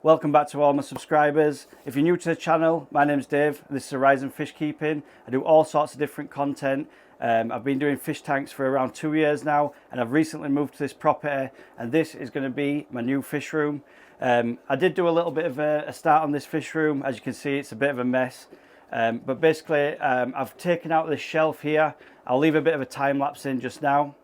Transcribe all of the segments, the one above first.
Welcome back to all my subscribers. If you're new to the channel, my name's Dave. This is Horizon Fish Keeping. I do all sorts of different content. I've been doing fish tanks for around 2 years now, and I've recently moved to this property, and this is going to be my new fish room. I did do a little bit of a start on this fish room. As you can see, it's a bit of a mess. But basically, I've taken out this shelf here. I'll leave a bit of a time lapse in just now.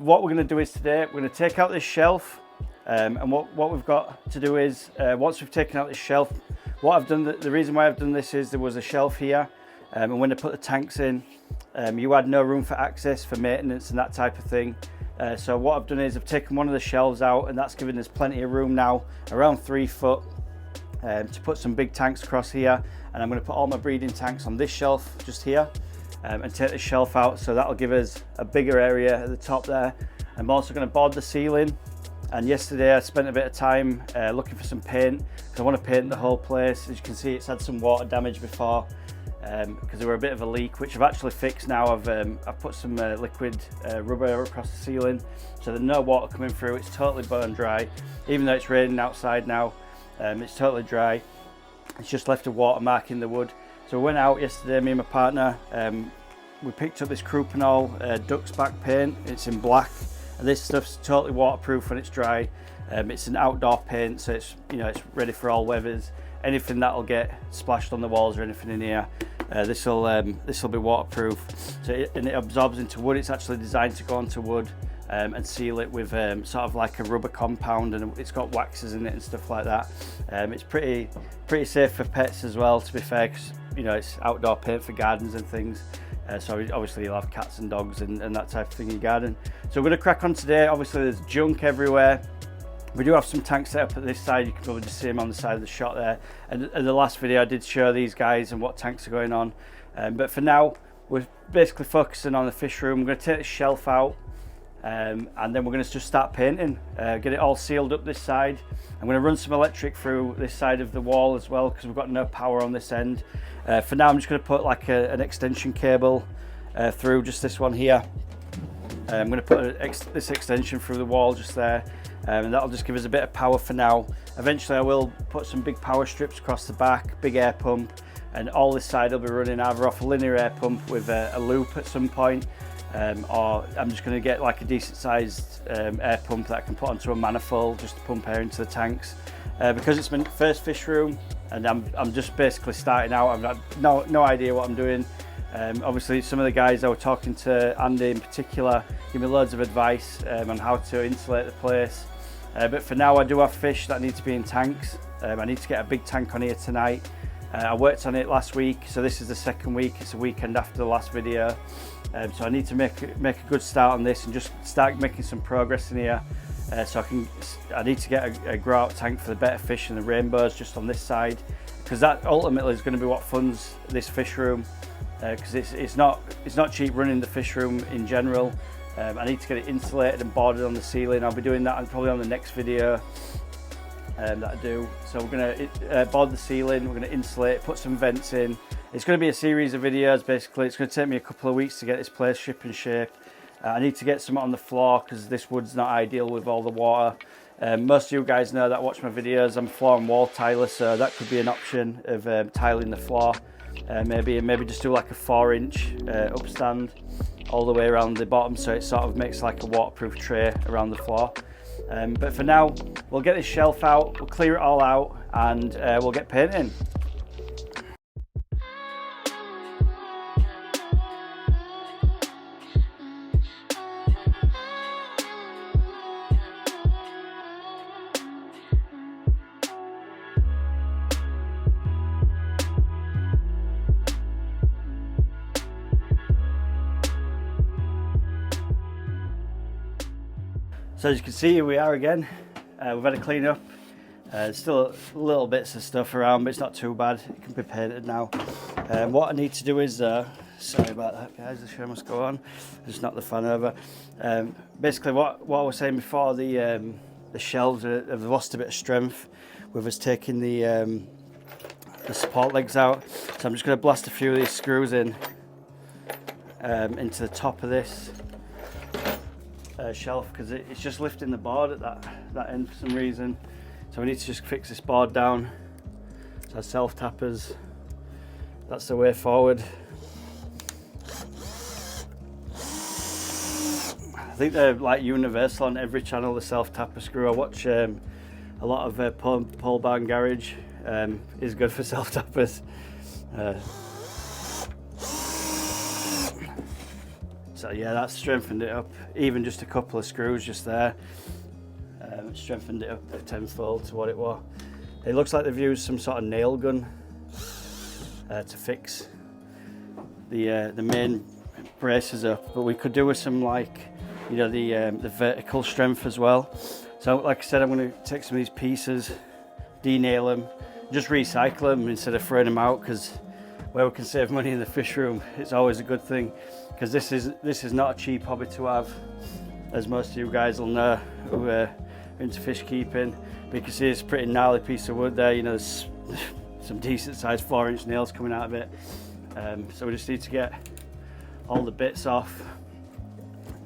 What we're going to do is today, we're going to take out this shelf, and what we've got to do is, once we've taken out this shelf, what I've done, the reason why I've done this is there was a shelf here, and when I put the tanks in, you had no room for access for maintenance and that type of thing. So what I've done is I've taken one of the shelves out, and that's given us plenty of room now, around 3 foot, to put some big tanks across here. And I'm going to put all my breeding tanks on this shelf just here. And take the shelf out, so that'll give us a bigger area at the top there. I'm also going to board the ceiling, and yesterday I spent a bit of time looking for some paint, because I want to paint the whole place. As you can see, it's had some water damage before, because there were a bit of a leak, which I've actually fixed now. I've put some liquid rubber across the ceiling, so there's no water coming through. It's totally bone dry, even though it's raining outside now. It's totally dry. It's just left a watermark in the wood. So we went out yesterday, me and my partner, we picked up this Croupenol Duck's Back paint. It's in black, and this stuff's totally waterproof when it's dry. It's an outdoor paint, so it's ready for all weathers. Anything that'll get splashed on the walls or anything in here, this will be waterproof. So and it absorbs into wood. It's actually designed to go onto wood and seal it with sort of like a rubber compound, and it's got waxes in it and stuff like that. It's pretty safe for pets as well, to be fair, because it's outdoor paint for gardens and things. So obviously you'll have cats and dogs and that type of thing in your garden. So we're going to crack on today. Obviously there's junk everywhere. We do have some tanks set up at this side. You can probably just see them on the side of the shot there. And in the last video I did show these guys and what tanks are going on. But for now, we're basically focusing on the fish room. We're going to take the shelf out. And then we're going to just start painting, get it all sealed up this side. I'm going to run some electric through this side of the wall as well, because we've got no power on this end. For now I'm just going to put like an extension cable through just this one here. I'm going to put this extension through the wall just there, and that'll just give us a bit of power for now. Eventually I will put some big power strips across the back, big air pump, and all this side will be running either off a linear air pump with a loop at some point, or I'm just going to get like a decent sized air pump that I can put onto a manifold just to pump air into the tanks. Because it's my first fish room and I'm just basically starting out, I've got no idea what I'm doing. Obviously some of the guys I was talking to, Andy in particular, give me loads of advice on how to insulate the place. But for now I do have fish that need to be in tanks. I need to get a big tank on here tonight. I worked on it last week, so this is the second week. It's a weekend after the last video. So I need to make a good start on this and just start making some progress in here. So I need to get a grow out tank for the better fish and the rainbows just on this side, because that ultimately is going to be what funds this fish room. Because it's not cheap running the fish room in general. I need to get it insulated and boarded on the ceiling. I'll be doing that probably on the next video that I do. So we're going to board the ceiling, we're going to insulate, put some vents in. It's going to be a series of videos basically. It's going to take me a couple of weeks to get this place ship and shape. I need to get some on the floor because this wood's not ideal with all the water. Most of you guys know that watch my videos, I'm a floor and wall tiler, so that could be an option of tiling the floor. Maybe just do like a 4-inch upstand all the way around the bottom, so it sort of makes like a waterproof tray around the floor. But for now, we'll get this shelf out, we'll clear it all out, and we'll get painting. So as you can see, here we are again. We've had a clean up. There's still little bits of stuff around, but it's not too bad. It can be painted now. What I need to do is Sorry about that, guys. The show must go on. Just knocked the fan over. Basically, what I was saying before, the shelves have lost a bit of strength with us taking the support legs out. So I'm just going to blast a few of these screws in into the top of this shelf, because it's just lifting the board at that end for some reason. So we need to just fix this board down. So self tappers, that's the way forward. I think they're like universal on every channel, the self tapper screw. I watch a lot of Pole Barn Garage. Is good for self tappers. So yeah, that's strengthened it up. Even just a couple of screws just there, strengthened it up at tenfold to what it was. It looks like they've used some sort of nail gun to fix the main braces up, but we could do with some, like, you know, the vertical strength as well. So like I said, I'm going to take some of these pieces, de-nail them, just recycle them instead of throwing them out, because where we can save money in the fish room, it's always a good thing, because this is not a cheap hobby to have, as most of you guys will know who are into fish keeping. But you can see it's a pretty gnarly piece of wood there. You know, there's some decent sized 4-inch nails coming out of it. So we just need to get all the bits off,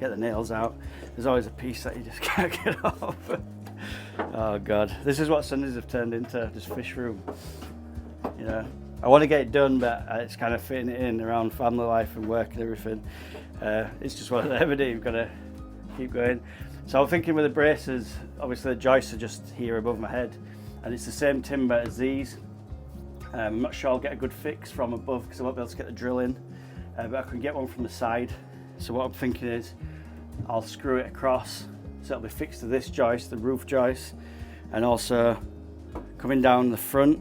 get the nails out. There's always a piece that you just can't get off. Oh God, this is what Sundays have turned into, just fish room. You know, I want to get it done, but it's kind of fitting it in around family life and work and everything. It's just one of them, you've got to keep going. So I'm thinking with the braces, obviously the joists are just here above my head, and it's the same timber as these. I'm not sure I'll get a good fix from above because I won't be able to get the drill in, but I can get one from the side. So what I'm thinking is I'll screw it across so it'll be fixed to this joist, the roof joist, and also coming down the front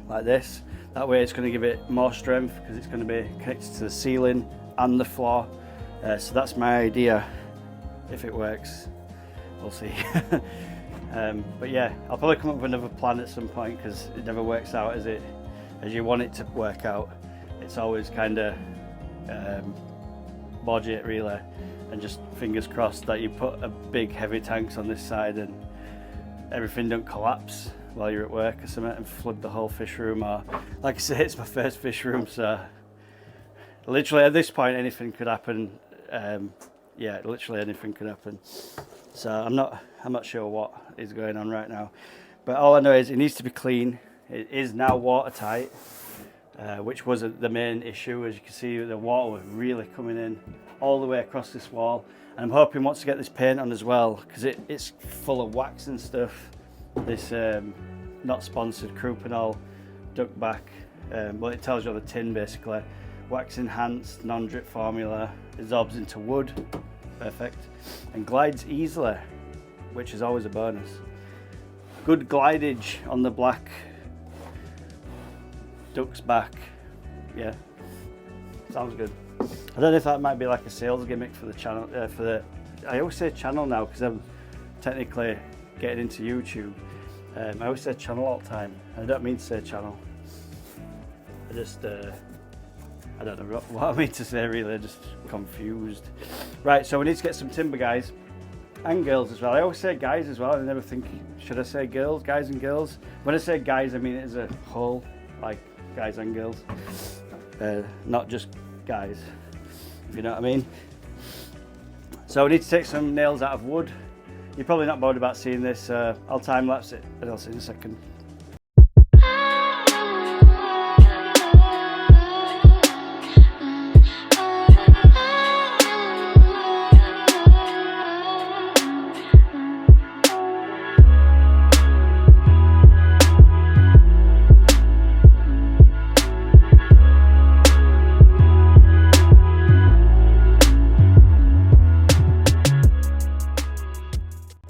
like this. That way it's going to give it more strength because it's going to be connected to the ceiling and the floor. So that's my idea. If it works, we'll see. But yeah, I'll probably come up with another plan at some point, because it never works out as you want it to work out. It's always kind of budget really, and just fingers crossed that you put a big heavy tanks on this side and everything don't collapse while you're at work or something and flood the whole fish room. Or, like I say, it's my first fish room, so literally at this point anything could happen. Yeah, literally anything could happen. So I'm not sure what is going on right now, but all I know is it needs to be clean. It is now watertight, which was the main issue. As you can see, the water was really coming in all the way across this wall, and I'm hoping once to get this paint on as well, because it's full of wax and stuff. This not sponsored Croupenol duck back, well, it tells you on the tin basically. Wax enhanced, non-drip formula, absorbs into wood, perfect, and glides easily, which is always a bonus. Good glidage on the black duck's back. Yeah, sounds good. I don't know if that might be like a sales gimmick for the channel. I always say channel now because I'm technically getting into YouTube. I always say channel all the time. I don't mean to say channel. I just I don't know what I mean to say really, I'm just confused. Right, so we need to get some timber, guys, and girls as well. I always say guys as well, I never think, should I say girls, guys and girls? When I say guys, I mean it as a whole, like guys and girls, not just guys, if you know what I mean. So we need to take some nails out of wood. You're probably not bothered about seeing this, I'll time lapse it and I'll see in a second.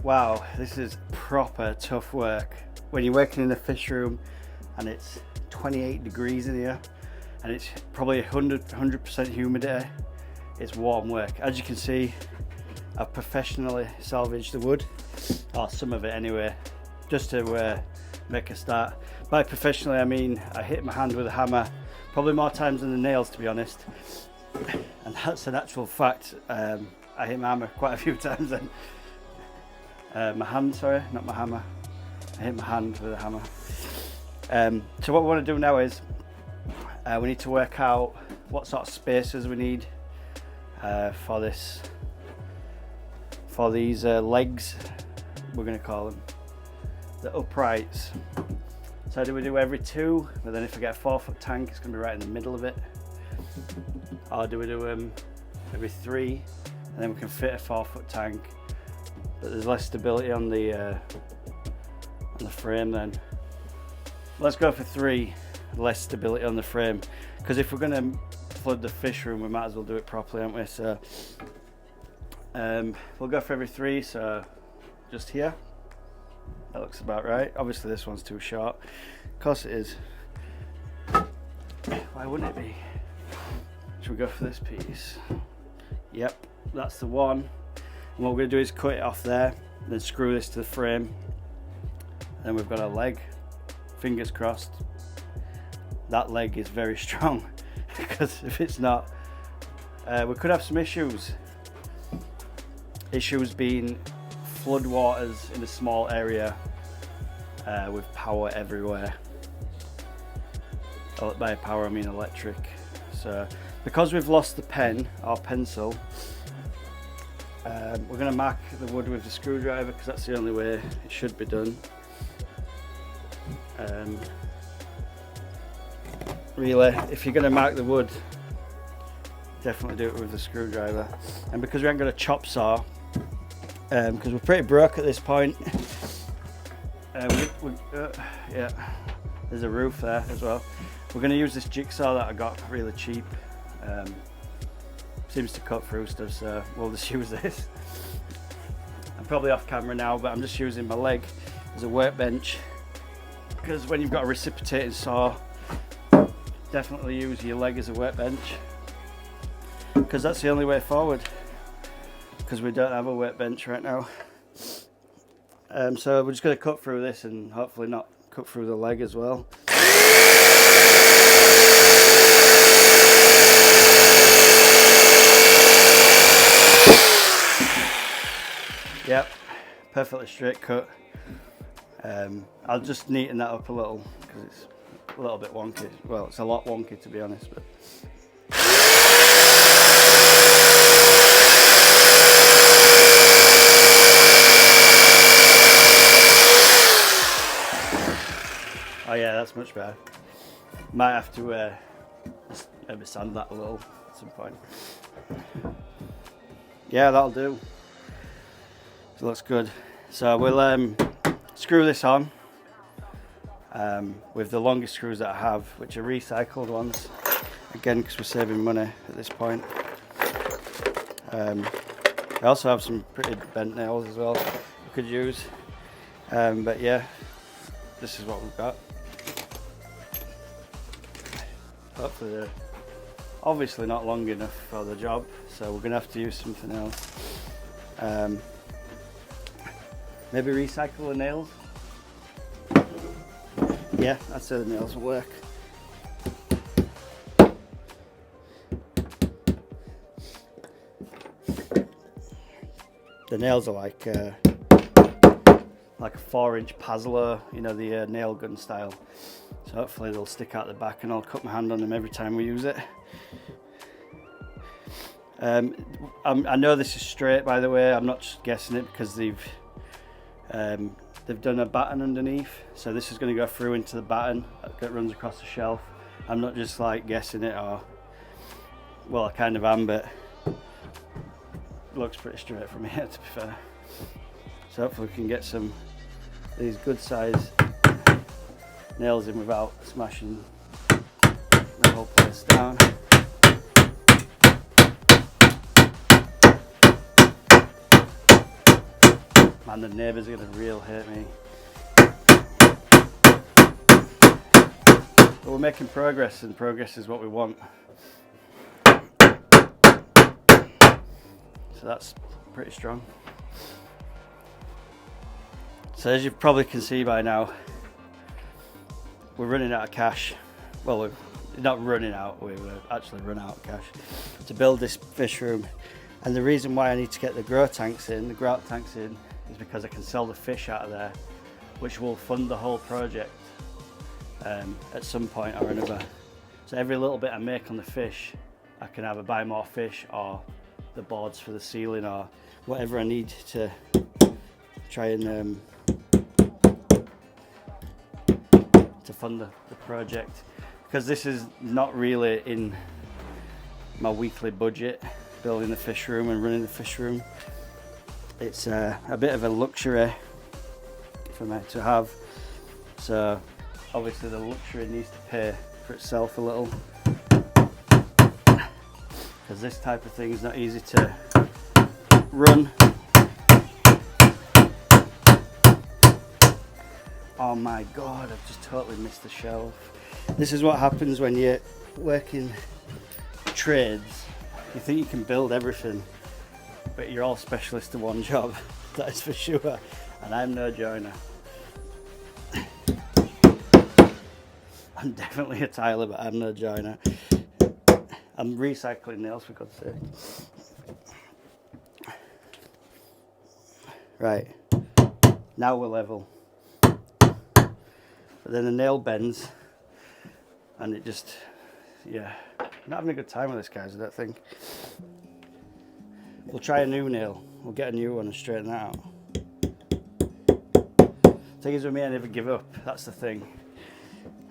Wow, this is proper tough work. When you're working in a fish room and it's 28 degrees in here and it's probably 100% humidity, it's warm work. As you can see, I've professionally salvaged the wood, or some of it anyway, just to make a start. By professionally I mean I hit my hand with a hammer, probably more times than the nails, to be honest. And that's an actual fact. I hit my hammer quite a few times then. My hand, sorry, not my hammer. I hit my hand with a hammer. So what we want to do now is we need to work out what sort of spacers we need for these legs, we're going to call them, the uprights. So do we do every 2, but then if we get a 4-foot tank, it's going to be right in the middle of it? Or do we do them every 3, and then we can fit a 4-foot tank, but there's less stability on the frame then? Let's go for 3, less stability on the frame, because if we're going to flood the fish room, we might as well do it properly, aren't we? So we'll go for every 3, so just here. That looks about right. Obviously this one's too short. Of course it is. Why wouldn't it be? Should we go for this piece? Yep, that's the one. And what we're going to do is cut it off there, then screw this to the frame. Then we've got a leg. Fingers crossed. That leg is very strong, because if it's not, we could have some issues. Issues being flood waters in a small area with power everywhere. By power I mean electric. So because we've lost the pen or pencil, we're going to mark the wood with the screwdriver, because that's the only way it should be done. Really, if you're going to mark the wood, definitely do it with the screwdriver. And because we haven't got a chop saw, because we're pretty broke at this point, yeah, there's a roof there as well. We're going to use this jigsaw that I got really cheap. Seems to cut through stuff, so we'll just use this. I'm probably off camera now, but I'm just using my leg as a workbench, because when you've got a reciprocating saw, definitely use your leg as a workbench, because that's the only way forward, because we don't have a workbench right now. So we're just going to cut through this and hopefully not cut through the leg as well. Yep, perfectly straight cut. I'll just neaten that up a little, because it's a little bit wonky. Well, it's a lot wonky, to be honest, but oh yeah, that's much better. Might have to just maybe sand that a little at some point. Yeah, that'll do. It looks good. So we'll screw this on with the longest screws that I have, which are recycled ones. Again, because we're saving money at this point. I also have some pretty bent nails as well we could use. But yeah, this is what we've got. Hopefully they're obviously not long enough for the job, so we're going to have to use something else. Maybe recycle the nails. Yeah, I'd say the nails will work. The nails are like a 4-inch Pazzler, you know, the nail gun style. So hopefully they'll stick out the back, and I'll cut my hand on them every time we use it. I know this is straight, by the way. I'm not just guessing it, because they've done a batten underneath, so this is going to go through into the batten that runs across the shelf. I'm not just like guessing it, or well, I kind of am, but it looks pretty straight from here, to be fair. So hopefully we can get some of these good size nails in without smashing the whole place down. Man, the neighbours are going to real hate me. But we're making progress, and progress is what we want. So that's pretty strong. So as you probably can see by now, we're running out of cash. Well, not running out, we were actually run out of cash to build this fish room. And the reason why I need to get the grow tanks in, is because I can sell the fish out of there, which will fund the whole project at some point or another. So every little bit I make on the fish, I can either buy more fish or the boards for the ceiling or whatever I need to try and to fund the project, because this is not really in my weekly budget, building the fish room and running the fish room. It's a bit of a luxury for me to have, so obviously the luxury needs to pay for itself a little, because this type of thing is not easy to run. Oh my god, I've just totally missed the shelf. This is what happens when you're working trades. You think you can build everything, but you're all specialists in one job, that is for sure. And I'm no joiner. I'm definitely a tiler, but I'm no joiner. I'm recycling nails, for God's sake. Right, now we're level. But then the nail bends, and it just, yeah, I'm not having a good time with this, guys, I don't think. We'll try a new nail. We'll get a new one and straighten that out. The thing is with me, I never give up. That's the thing.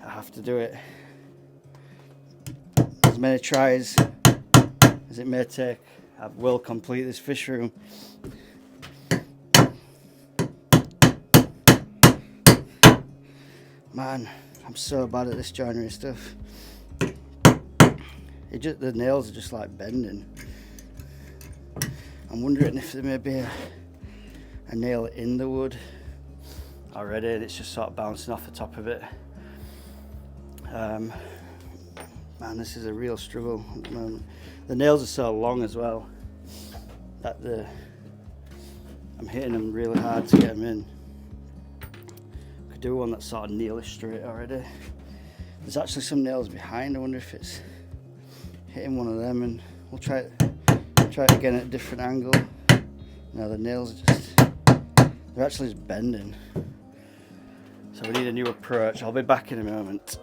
I have to do it. As many tries as it may take, I will complete this fish room. Man, I'm so bad at this joinery stuff. The nails are just like bending. I'm wondering if there may be a nail in the wood already, and it's just sort of bouncing off the top of it. Man, this is a real struggle at the moment. The nails are so long as well that I'm hitting them really hard to get them in. Could do one that's sort of nearly straight already. There's actually some nails behind. I wonder if it's hitting one of them, and we'll try it again at a different angle. Now the nails they're actually just bending. So we need a new approach. I'll be back in a moment.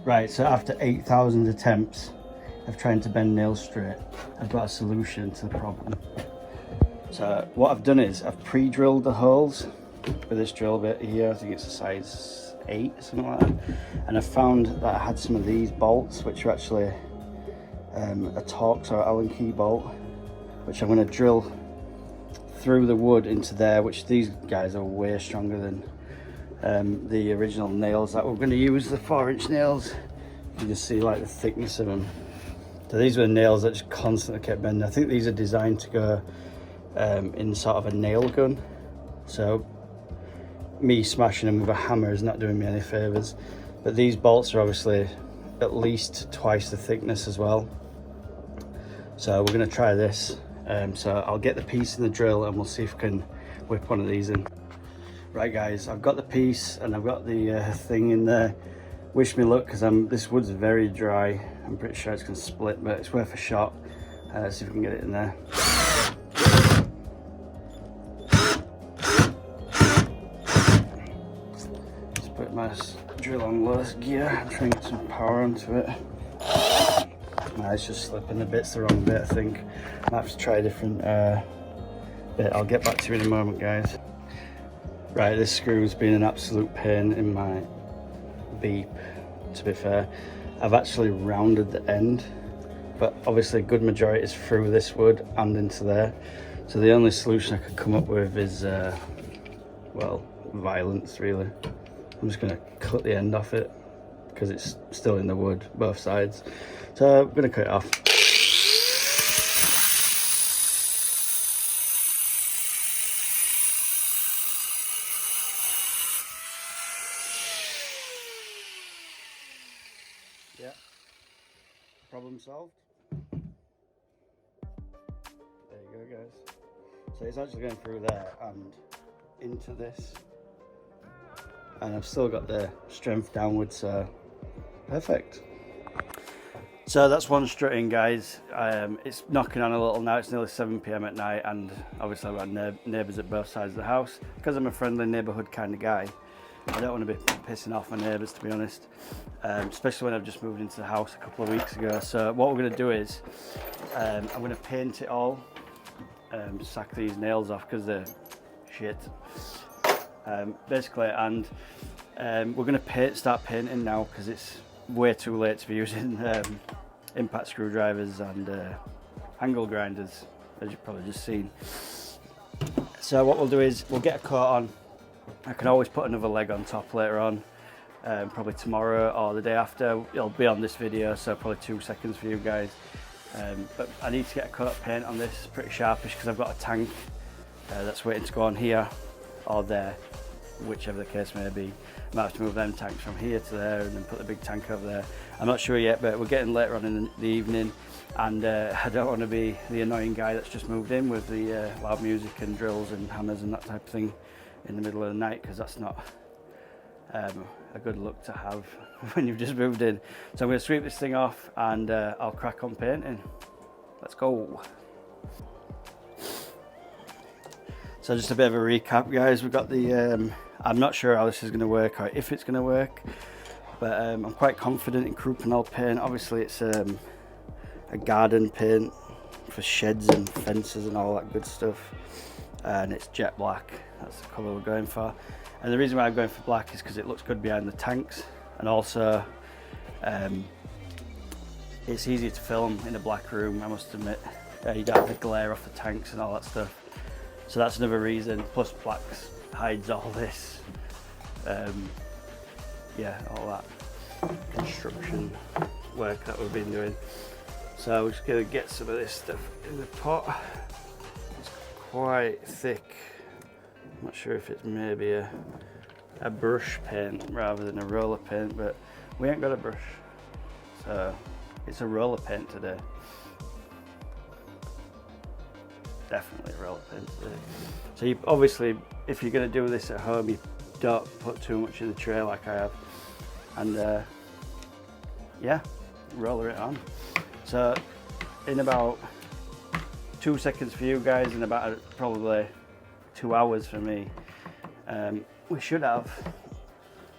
Right, so after 8,000 attempts of trying to bend nails straight, I've got a solution to the problem. So what I've done is I've pre-drilled the holes with this drill bit here. I think it's a size 8, something like that. And I found that I had some of these bolts, which are actually a Torx or Allen key bolt, which I'm going to drill through the wood into there, which these guys are way stronger than the original nails that we're going to use, the 4-inch nails. You can just see like the thickness of them. So these were the nails that just constantly kept bending. I think these are designed to go in sort of a nail gun, so me smashing them with a hammer is not doing me any favors. But these bolts are obviously at least twice the thickness as well, so we're going to try this. So I'll get the piece in the drill and we'll see if we can whip one of these in. Right guys, I've got the piece and I've got the thing in there. Wish me luck, because this wood's very dry. I'm pretty sure it's going to split, but it's worth a shot. Let's see if we can get it in there. Just put my drill on lowest gear and try and get some power onto it. Nah, it's just slipping the bit's the wrong bit, I think. I might have to try a different bit. I'll get back to you in a moment, guys. Right, this screw's been an absolute pain in my beep, to be fair. I've actually rounded the end, but obviously a good majority is through this wood and into there. So the only solution I could come up with is, well, violence really. I'm just gonna cut the end off it, because it's still in the wood, both sides. So I'm gonna cut it off. Yeah, problem solved. There you go, guys. So it's actually going through there and into this, and I've still got the strength downwards, so Perfect. So that's one strut in, guys. It's knocking on a little now. It's nearly 7 p.m. at night, and obviously I've got neighbours at both sides of the house. Because I'm a friendly neighbourhood kind of guy, I don't want to be pissing off my neighbours, to be honest, especially when I've just moved into the house a couple of weeks ago. So what we're going to do is I'm going to paint it all, sack these nails off because they're shit, basically, and we're going to start painting now because it's way too late to be using impact screwdrivers and angle grinders, as you've probably just seen. So what we'll do is we'll get a coat on. I can always put another leg on top later on, probably tomorrow or the day after. It'll be on this video, so probably 2 seconds for you guys. But I need to get a coat of paint on this, pretty sharpish, because I've got a tank that's waiting to go on here or there, whichever the case may be. I might have to move them tanks from here to there and then put the big tank over there. I'm not sure yet, but we're getting later on in the evening, and I don't want to be the annoying guy that's just moved in with the loud music and drills and hammers and that type of thing in the middle of the night, because that's not a good look to have when you've just moved in. So I'm going to sweep this thing off and I'll crack on painting. Let's go. So just a bit of a recap, guys. We've got the I'm not sure how this is going to work or if it's going to work, but I'm quite confident in Croupenol paint. Obviously it's a garden paint for sheds and fences and all that good stuff, and it's jet black. That's the colour we're going for, and the reason why I'm going for black is because it looks good behind the tanks, and also it's easier to film in a black room, I must admit. You don't have the glare off the tanks and all that stuff, so that's another reason. Plus black hides all this yeah, all that construction work that we've been doing. So we're just going to get some of this stuff in the pot. It's quite thick. I'm not sure if it's maybe a brush paint rather than a roller paint, but we ain't got a brush, so it's a roller paint today. Definitely a roller paint today. So you obviously, if you're going to do this at home, you don't put too much in the tray like I have, and yeah, roller it on. So in about 2 seconds for you guys and about probably 2 hours for me, we should have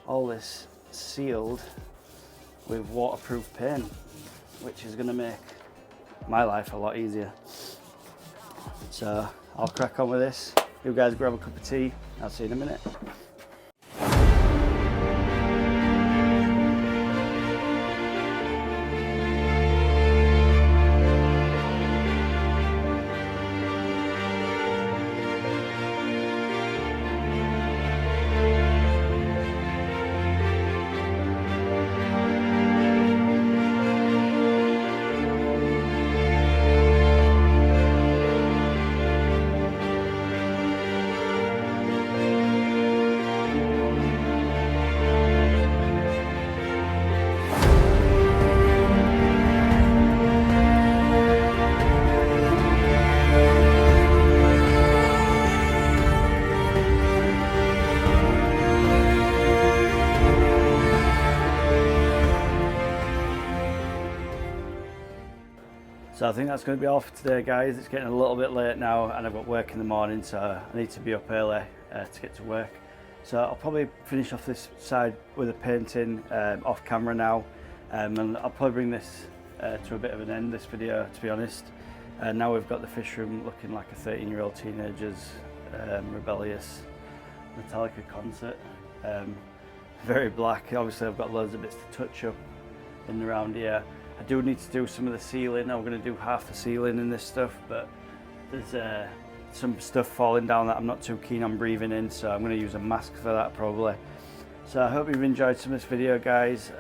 all this sealed with waterproof paint, which is going to make my life a lot easier. So I'll crack on with this. You guys grab a cup of tea. I'll see you in a minute. So I think that's going to be all for today, guys. It's getting a little bit late now and I've got work in the morning, so I need to be up early to get to work. So I'll probably finish off this side with a painting off camera now, and I'll probably bring this to a bit of an end, this video, to be honest. Now we've got the fish room looking like a 13-year-old teenager's rebellious Metallica concert. Very black. Obviously I've got loads of bits to touch up in and around here. I do need to do some of the ceiling. I'm going to do half the ceiling in this stuff, but there's some stuff falling down that I'm not too keen on breathing in, so I'm going to use a mask for that probably. So I hope you've enjoyed some of this video, guys.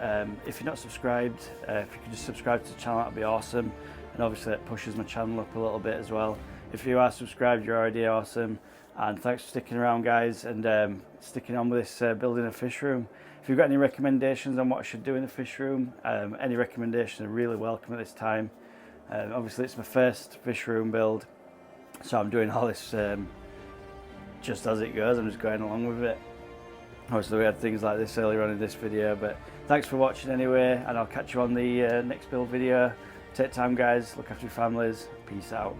If you're not subscribed, if you could just subscribe to the channel, that'd be awesome, and obviously it pushes my channel up a little bit as well. If you are subscribed, you're already awesome, and thanks for sticking around, guys, and sticking on with this building a fish room. If you've got any recommendations on what I should do in the fish room, any recommendations are really welcome at this time. Obviously it's my first fish room build, so I'm doing all this just as it goes. I'm just going along with it. Obviously we had things like this earlier on in this video, but thanks for watching anyway, and I'll catch you on the next build video. Take time guys, look after your families, peace out.